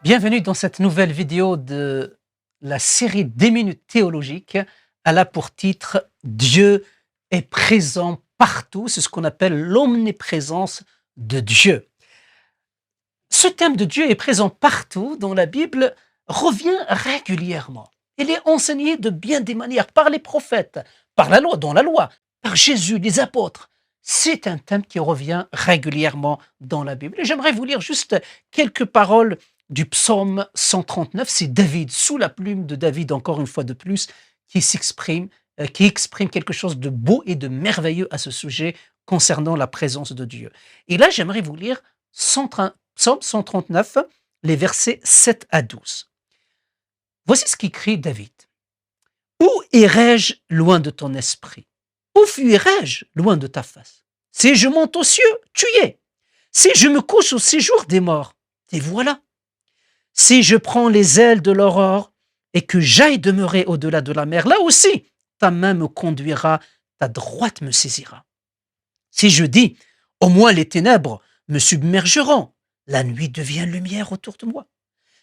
Bienvenue dans cette nouvelle vidéo de la série des minutes théologiques. Elle a pour titre Dieu est présent partout. C'est ce qu'on appelle l'omniprésence de Dieu. Ce thème de Dieu est présent partout dans la Bible revient régulièrement. Il est enseigné de bien des manières par les prophètes, par la loi, dans la loi, par Jésus, les apôtres. C'est un thème qui revient régulièrement dans la Bible. Et j'aimerais vous lire juste quelques paroles du psaume 139. C'est David, sous la plume de David, encore une fois de plus, qui exprime quelque chose de beau et de merveilleux à ce sujet concernant la présence de Dieu. Et là, j'aimerais vous lire Psaume 139, les versets 7 à 12. Voici ce qu'écrit David. Où irai-je loin de ton esprit? Où fuirai-je loin de ta face? Si je monte aux cieux, tu y es. Si je me couche au séjour des morts, et voilà. Si je prends les ailes de l'aurore et que j'aille demeurer au-delà de la mer, là aussi, ta main me conduira, ta droite me saisira. Si je dis, au moins les ténèbres me submergeront, la nuit devient lumière autour de moi.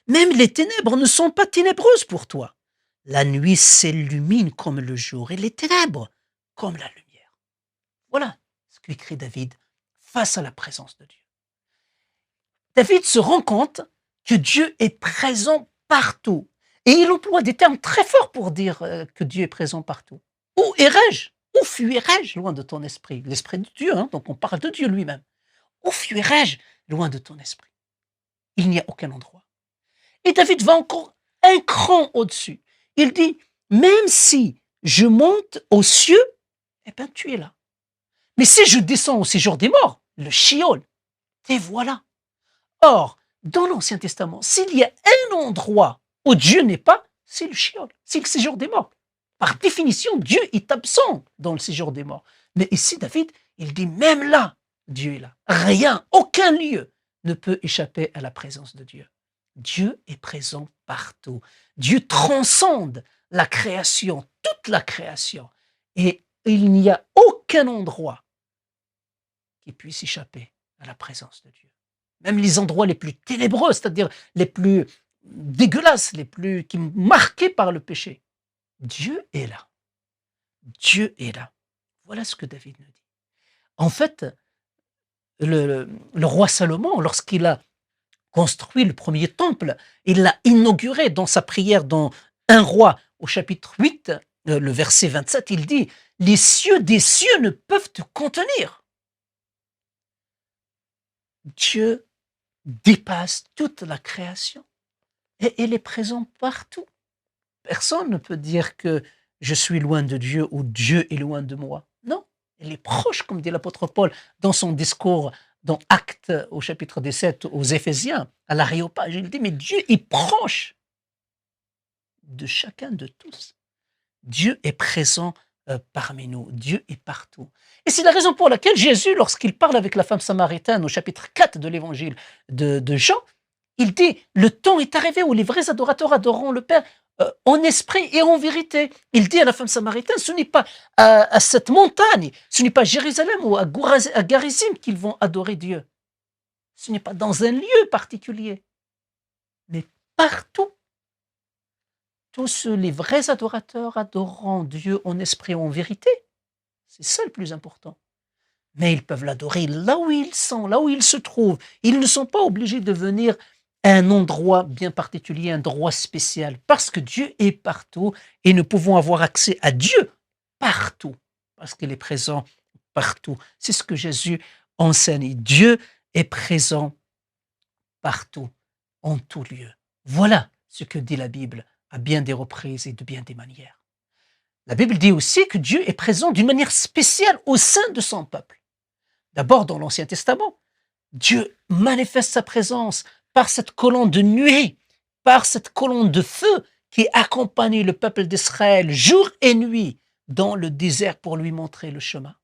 Même les ténèbres ne sont pas ténébreuses pour toi. La nuit s'illumine comme le jour et les ténèbres comme la lumière. Voilà ce qu'écrit David face à la présence de Dieu. David se rend compte que Dieu est présent partout. Et il emploie des termes très forts pour dire que Dieu est présent partout. Où irai-je? Où fuirai-je loin de ton esprit? L'esprit de Dieu, donc on parle de Dieu lui-même. Où fuirai-je loin de ton esprit? Il n'y a aucun endroit. Et David va encore un cran au-dessus. Il dit, même si je monte aux cieux, eh bien tu es là. Mais si je descends au séjour des morts, le Sheol, te voilà. Or, dans l'Ancien Testament, s'il y a un endroit où Dieu n'est pas, c'est le Sheol, c'est le séjour des morts. Par définition, Dieu est absent dans le séjour des morts. Mais ici, David, il dit, même là, Dieu est là. Rien, aucun lieu ne peut échapper à la présence de Dieu. Dieu est présent partout. Dieu transcende la création, toute la création. Et il n'y a aucun endroit qui puisse échapper à la présence de Dieu. Même les endroits les plus ténébreux, c'est-à-dire les plus dégueulasses, les plus marqués par le péché. Dieu est là. Dieu est là. Voilà ce que David nous dit. En fait, le roi Salomon, lorsqu'il a construit le premier temple, il l'a inauguré dans sa prière dans 1 Roi au chapitre 8, le verset 27, il dit « Les cieux des cieux ne peuvent te contenir ». Dieu dépasse toute la création et il est présent partout. Personne ne peut dire que je suis loin de Dieu ou Dieu est loin de moi. Non, il est proche, comme dit l'apôtre Paul dans son discours dans Actes au chapitre 17 aux Éphésiens, à l'Aréopage. Il dit, mais Dieu est proche de chacun de tous. Dieu est présent parmi nous. Dieu est partout. Et c'est la raison pour laquelle Jésus, lorsqu'il parle avec la femme samaritaine au chapitre 4 de l'évangile de Jean, il dit, le temps est arrivé où les vrais adorateurs adoreront le Père en esprit et en vérité. Il dit à la femme samaritaine, ce n'est pas à cette montagne, ce n'est pas à Jérusalem ou à Garizim qu'ils vont adorer Dieu. Ce n'est pas dans un lieu particulier, mais partout. Tous les vrais adorateurs adoreront Dieu en esprit et en vérité. C'est ça le plus important. Mais ils peuvent l'adorer là où ils sont, là où ils se trouvent. Ils ne sont pas obligés de venir à un endroit bien particulier, un endroit spécial, parce que Dieu est partout et nous pouvons avoir accès à Dieu partout, parce qu'il est présent partout. C'est ce que Jésus enseigne. Dieu est présent partout, en tout lieu. Voilà ce que dit la Bible à bien des reprises et de bien des manières. La Bible dit aussi que Dieu est présent d'une manière spéciale au sein de son peuple. D'abord, dans l'Ancien Testament, Dieu manifeste sa présence par cette colonne de nuée, par cette colonne de feu qui accompagnait le peuple d'Israël jour et nuit dans le désert pour lui montrer le chemin.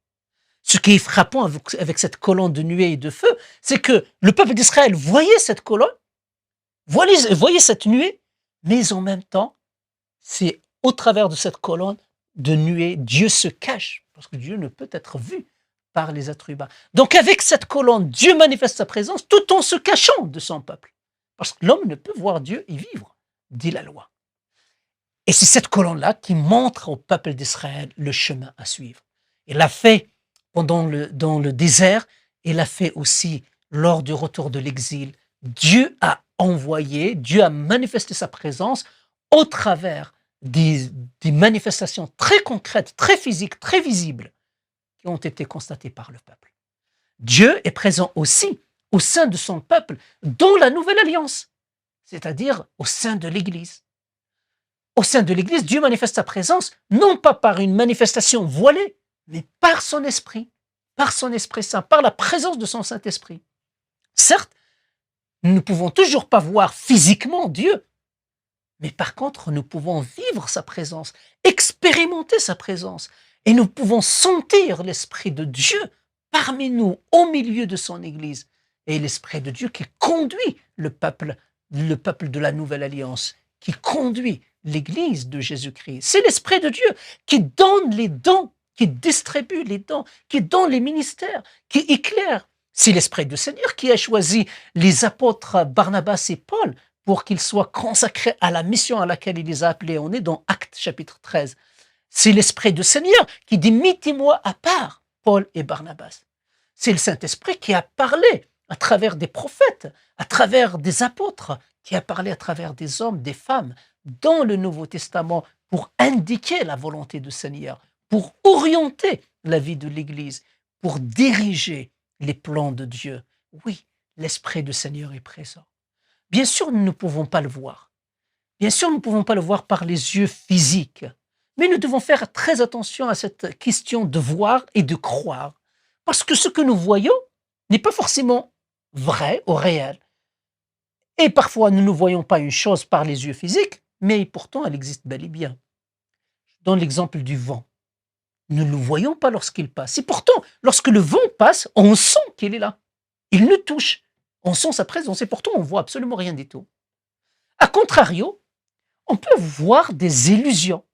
Ce qui est frappant avec cette colonne de nuée et de feu, c'est que le peuple d'Israël voyait cette colonne, voyait cette nuée, mais en même temps, c'est au travers de cette colonne de nuée, Dieu se cache, parce que Dieu ne peut être vu par les êtres humains. Donc avec cette colonne, Dieu manifeste sa présence tout en se cachant de son peuple. parce que l'homme ne peut voir Dieu et vivre, dit la loi. Et c'est cette colonne-là qui montre au peuple d'Israël le chemin à suivre. Il l'a fait dans le désert, et l'a fait aussi lors du retour de l'exil. Dieu a manifesté sa présence au travers des manifestations très concrètes, très physiques, très visibles, qui ont été constatées par le peuple. Dieu est présent aussi au sein de son peuple dans la nouvelle alliance, c'est-à-dire au sein de l'Église. Au sein de l'Église, Dieu manifeste sa présence, non pas par une manifestation voilée, mais par son Esprit Saint, par la présence de son Saint-Esprit. Certes, nous ne pouvons toujours pas voir physiquement Dieu, mais par contre, nous pouvons vivre sa présence, expérimenter sa présence, et nous pouvons sentir l'Esprit de Dieu parmi nous, au milieu de son Église, et l'Esprit de Dieu qui conduit le peuple de la Nouvelle Alliance, qui conduit l'Église de Jésus-Christ. C'est l'Esprit de Dieu qui donne les dons, qui distribue les dons, qui donne les ministères, qui éclaire. C'est l'Esprit du Seigneur qui a choisi les apôtres Barnabas et Paul pour qu'ils soient consacrés à la mission à laquelle il les a appelés. On est dans Actes chapitre 13. C'est l'Esprit du Seigneur qui dit « mettez-moi à part Paul et Barnabas ». C'est le Saint-Esprit qui a parlé à travers des prophètes, à travers des apôtres, qui a parlé à travers des hommes, des femmes, dans le Nouveau Testament, pour indiquer la volonté du Seigneur, pour orienter la vie de l'Église, pour diriger les plans de Dieu. Oui, l'Esprit du Seigneur est présent. Bien sûr, nous ne pouvons pas le voir. Bien sûr, nous ne pouvons pas le voir par les yeux physiques. Mais nous devons faire très attention à cette question de voir et de croire. Parce que ce que nous voyons n'est pas forcément vrai ou réel. Et parfois, nous ne voyons pas une chose par les yeux physiques, mais pourtant, elle existe bel et bien. Je donne l'exemple du vent. Nous ne le voyons pas lorsqu'il passe. Et pourtant, lorsque le vent passe, on sent qu'il est là. Il nous touche. On sent sa présence et pourtant, on ne voit absolument rien du tout. A contrario, on peut voir des illusions,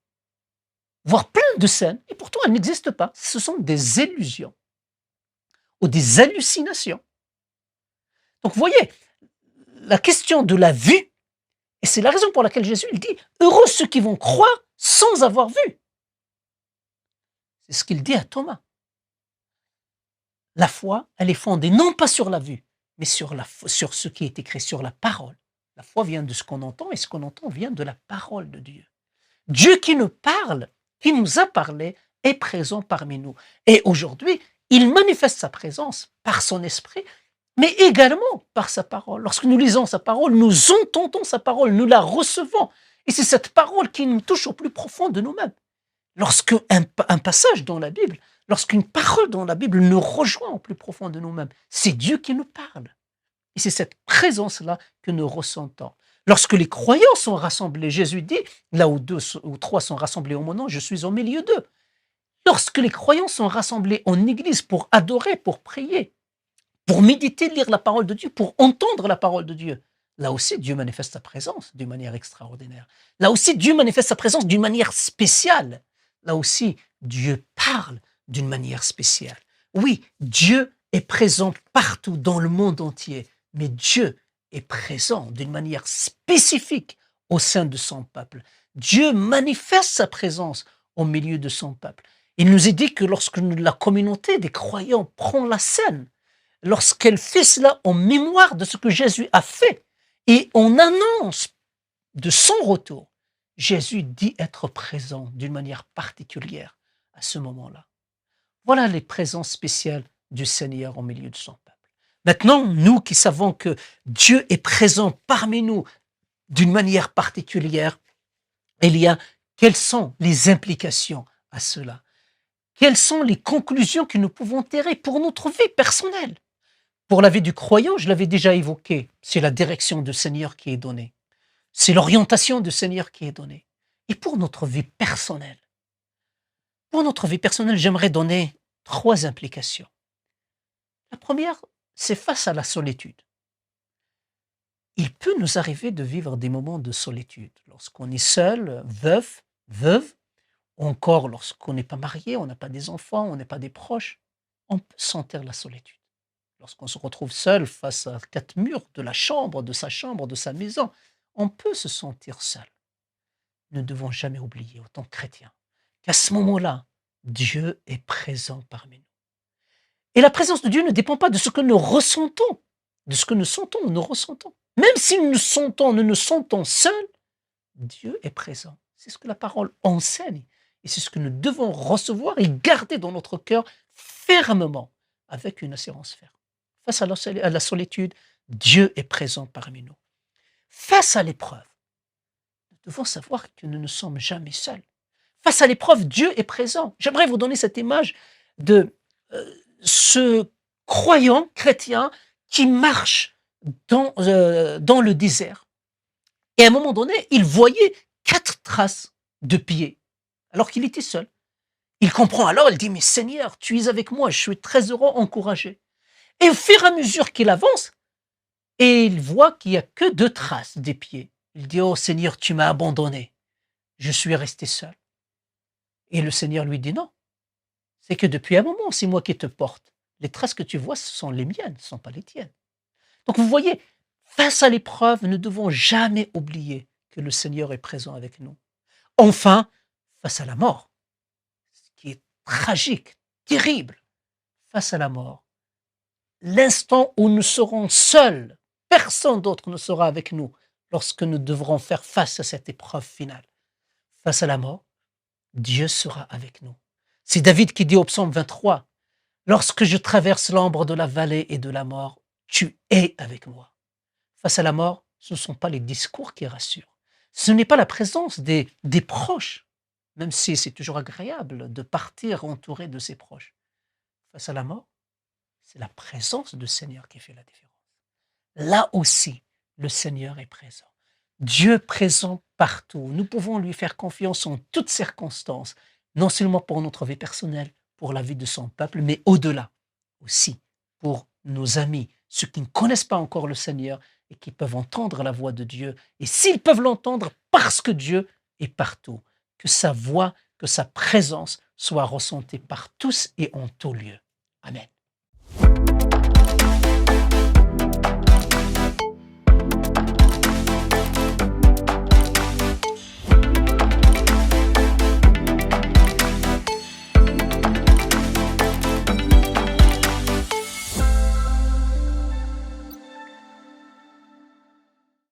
voir plein de scènes, et pourtant, elles n'existent pas. Ce sont des illusions ou des hallucinations. Donc, vous voyez, la question de la vue, et c'est la raison pour laquelle Jésus il dit « Heureux ceux qui vont croire sans avoir vu ». C'est ce qu'il dit à Thomas. La foi, elle est fondée non pas sur la vue, mais sur ce qui est écrit, sur la parole. La foi vient de ce qu'on entend, et ce qu'on entend vient de la parole de Dieu. Dieu qui nous parle, qui nous a parlé, est présent parmi nous. Et aujourd'hui, il manifeste sa présence par son esprit, mais également par sa parole. Lorsque nous lisons sa parole, nous entendons sa parole, nous la recevons. Et c'est cette parole qui nous touche au plus profond de nous-mêmes. Lorsque un passage dans la Bible, lorsqu'une parole dans la Bible nous rejoint au plus profond de nous-mêmes, c'est Dieu qui nous parle. Et c'est cette présence-là que nous ressentons. Lorsque les croyants sont rassemblés, Jésus dit, là où 2 ou 3 sont rassemblés au mon nom, je suis au milieu d'eux. Lorsque les croyants sont rassemblés en église pour adorer, pour prier, pour méditer, lire la parole de Dieu, pour entendre la parole de Dieu, là aussi Dieu manifeste sa présence d'une manière extraordinaire. Là aussi Dieu manifeste sa présence d'une manière spéciale. Là aussi Dieu parle d'une manière spéciale. Oui, Dieu est présent partout dans le monde entier, mais Dieu est présent d'une manière spécifique au sein de son peuple. Dieu manifeste sa présence au milieu de son peuple. Il nous est dit que lorsque la communauté des croyants prend la scène, lorsqu'elle fait cela en mémoire de ce que Jésus a fait et on annonce de son retour, Jésus dit être présent d'une manière particulière à ce moment-là. Voilà les présences spéciales du Seigneur au milieu de son peuple. Maintenant, nous qui savons que Dieu est présent parmi nous d'une manière particulière, quelles sont les implications à cela? Quelles sont les conclusions que nous pouvons tirer pour notre vie personnelle? Pour la vie du croyant, je l'avais déjà évoqué, c'est la direction du Seigneur qui est donnée. C'est l'orientation du Seigneur qui est donnée. Et pour notre vie personnelle? Pour notre vie personnelle, j'aimerais donner 3 implications. La première, c'est face à la solitude. Il peut nous arriver de vivre des moments de solitude lorsqu'on est seul, veuf, veuve, ou encore lorsqu'on n'est pas marié, on n'a pas des enfants, on n'est pas des proches. On peut sentir la solitude lorsqu'on se retrouve seul face à 4 murs de la chambre, de sa maison, on peut se sentir seul. Nous ne devons jamais oublier, autant que chrétiens, qu'à ce moment-là, Dieu est présent parmi nous. Et la présence de Dieu ne dépend pas de ce que nous ressentons, de ce que nous sentons ou nous ressentons. Même si nous nous sentons seuls, Dieu est présent. C'est ce que la parole enseigne. Et c'est ce que nous devons recevoir et garder dans notre cœur fermement, avec une assurance ferme. Face à la solitude, Dieu est présent parmi nous. Face à l'épreuve, nous devons savoir que nous ne sommes jamais seuls. Face à l'épreuve, Dieu est présent. J'aimerais vous donner cette image de ce croyant chrétien qui marche dans le désert. Et à un moment donné, il voyait 4 traces de pieds, alors qu'il était seul. Il comprend alors, il dit, mais Seigneur, tu es avec moi, je suis très heureux, encouragé. Et au fur et à mesure qu'il avance, et il voit qu'il n'y a que 2 traces des pieds. Il dit, oh Seigneur, tu m'as abandonné, je suis resté seul. Et le Seigneur lui dit, non, c'est que depuis un moment, c'est moi qui te porte. Les traces que tu vois, ce sont les miennes, ce ne sont pas les tiennes. Donc vous voyez, face à l'épreuve, nous ne devons jamais oublier que le Seigneur est présent avec nous. Enfin, face à la mort, ce qui est tragique, terrible, face à la mort, l'instant où nous serons seuls, personne d'autre ne sera avec nous lorsque nous devrons faire face à cette épreuve finale. Face à la mort, Dieu sera avec nous. C'est David qui dit au psaume 23, « Lorsque je traverse l'ombre de la vallée et de la mort, tu es avec moi. » Face à la mort, ce ne sont pas les discours qui rassurent. Ce n'est pas la présence des proches, même si c'est toujours agréable de partir entouré de ses proches. Face à la mort, c'est la présence du Seigneur qui fait la différence. Là aussi, le Seigneur est présent. Dieu présent partout. Nous pouvons lui faire confiance en toutes circonstances, non seulement pour notre vie personnelle, pour la vie de son peuple, mais au-delà aussi pour nos amis, ceux qui ne connaissent pas encore le Seigneur et qui peuvent entendre la voix de Dieu. Et s'ils peuvent l'entendre parce que Dieu est partout, que sa voix, que sa présence soit ressentie par tous et en tout lieu. Amen.